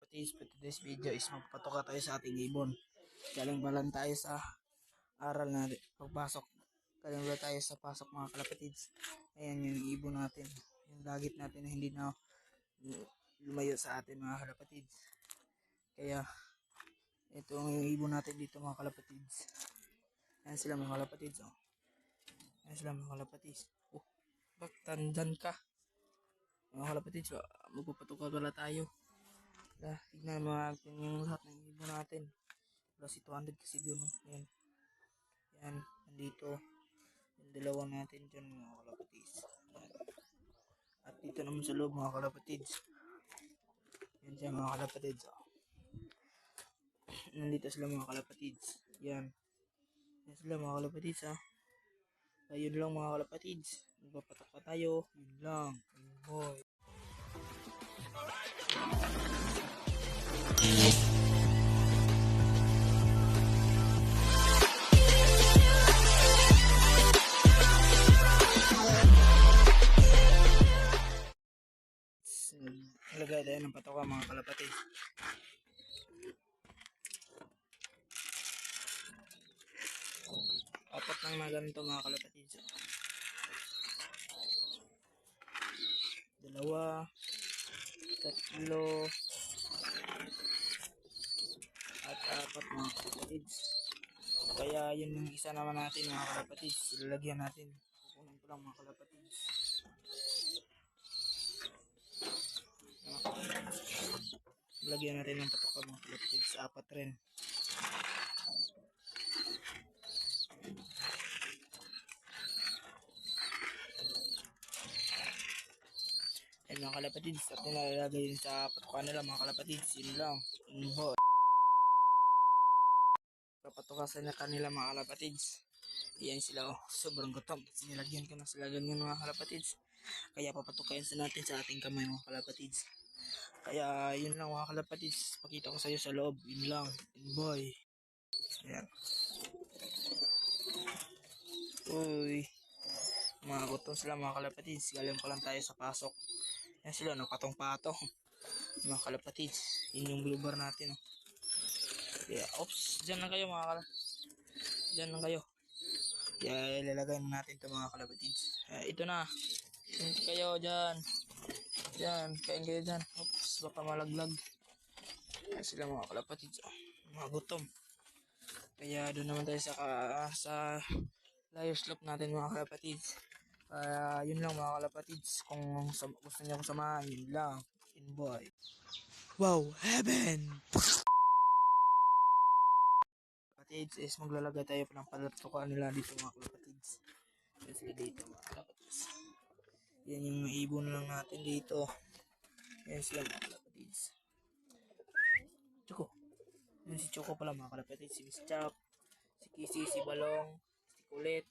kalapatids, for today's video is magpatoka tayo sa ating ibon. Galing ba lang tayo sa aral na pagpasok. Galing ba tayo sa pasok mga kalapatids. Ayan yung ibon natin. Yung dagit natin na hindi na lumayo sa atin mga kalapatids. Kaya ito yung ibon natin dito mga kalapatids. Ayan sila mga kalapatids. Oh. Ayan sila mga kalapatids. Oh, bak tandyan ka. Mga kalapatids, magpapatuka pala tayo. Tignan mo natin yung lahat ng ibon natin. Plus 200 kasi yun. Ayan. Yan. Nandito. Yung dalawa natin dyan mga kalapatids. Ayan. At dito naman sa loob mga kalapatids. Yan siya mga kalapatids. Oh. Nandito sila mga kalapatids. Yan. Yan sila mga kalapatids ha. Ayun lang mga kalapatids. Magpapatok pa tayo. Yun lang. Boy. Lagay tayo ng patoka mga kalapatids. Apat lang na ganito mga kalapatids. Dalawa, tatlo, at apat mga kalapatids. Kaya yun yung isa naman natin mga kalapatids. Ilalagyan natin. Kukunin ko lang mga kalapatids. Lagyan natin ng patoka mga kalapatids. Apat rin. Ayan mga kalapatids. At nilalagay din sa patoka nila mga kalapatids. Yun lang. Papatukasan na kanila mga kalapatids. Ayan sila oh. Sobrang gutom. Nilagyan ko na sila ganyan mga kalapatids. Kaya papatukayan sa natin sa ating kamay mga kalapatids. Kaya yun lang mga kalapatids. Pakita ko sa iyo sa loob. Yun lang. Boy. Ayan. Uy. Mga gutom sila mga kalapatids. Galing pa lang tayo sa pasok. Ayan sila. Patong-patong. Mga kalapatids. Yun yung blue bar natin. Oh. Kaya, oops. Diyan lang kayo mga kalapatids. Diyan lang kayo. Kaya ilalagay na natin ito mga kalapatids. Ito na. Hindi kayo dyan. Diyan. Kain kayo dyan. Oops. Baka malaglag. Ayan sila mga kalapatids. Oh. Mga gutom. Kaya doon naman tayo sa layer slope natin mga kalapatids. Kaya yun lang mga kalapatids. Kung gusto niyo akong samahan, yun lang. Boy. Wow, heaven! Kalapatids is maglalagay tayo ng palatukan nila dito mga kalapatids. Yan sila dito mga kalapatids. Yan yung ibon lang natin dito. Yan sila mga kalapatids. Choco. Yan si Choco pala mga kalapatids. Si Miss Chop. Si Kissy, si Balong. Si Kulit.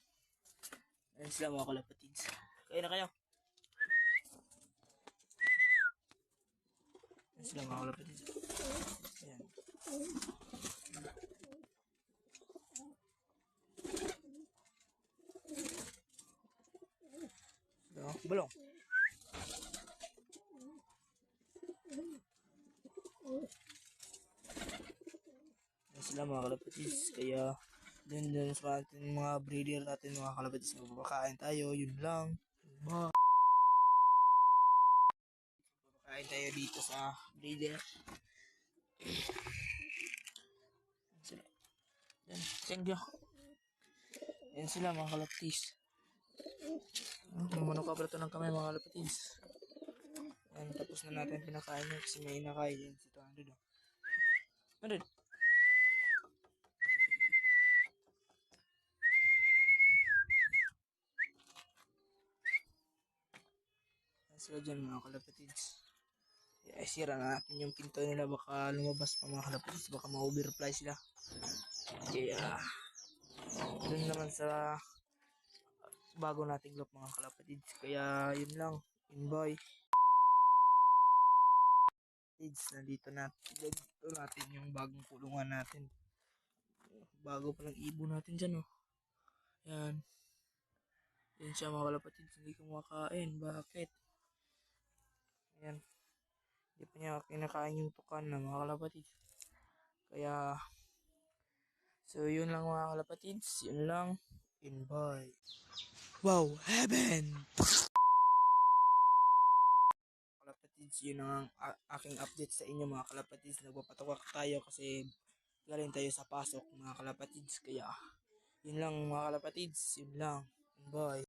Yan sila mga kalapatids. Kaya na kayo. Yan sila mga kalapatids. Ayan. Balong. Yan sila mga kalapatids. Kaya dun sa ating mga breeder natin mga kalapatids, magpapakain tayo. Yun lang. Magpapakain tayo dito sa breeder. Yan sila. Yan. Thank you. Yan sila mga kalapatids. Mamanok ka pala ito ng kamay mga kalapatids. Yan, tapos na natin pinakain niya kasi may inakain yan si Tuan Dudo. Andun. Yan sila dyan mga kalapatids. Sira na natin yung pinto nila, baka lumabas pa mga kalapatids, baka ma-overfly sila. Kaya dun naman sa bago nating loop mga kalapatids. Kaya yun lang. Boy. Nandito natin yung bagong kulungan natin. Bago palang ibon natin dyan oh. Yan. Yan siya mga kalapatids. Hindi ko makain. Bakit? Ayan. Hindi pa niya kinakain yung tukan na mga kalapatids. Kaya, so yun lang mga kalapatids. Yun lang. And bye. Wow, heaven! Kalapatids, yun ang aking update sa inyo mga kalapatids. Nagpapatukak tayo kasi galing tayo sa pasok mga kalapatids. Kaya, yun lang mga kalapatids. Yun lang. And bye.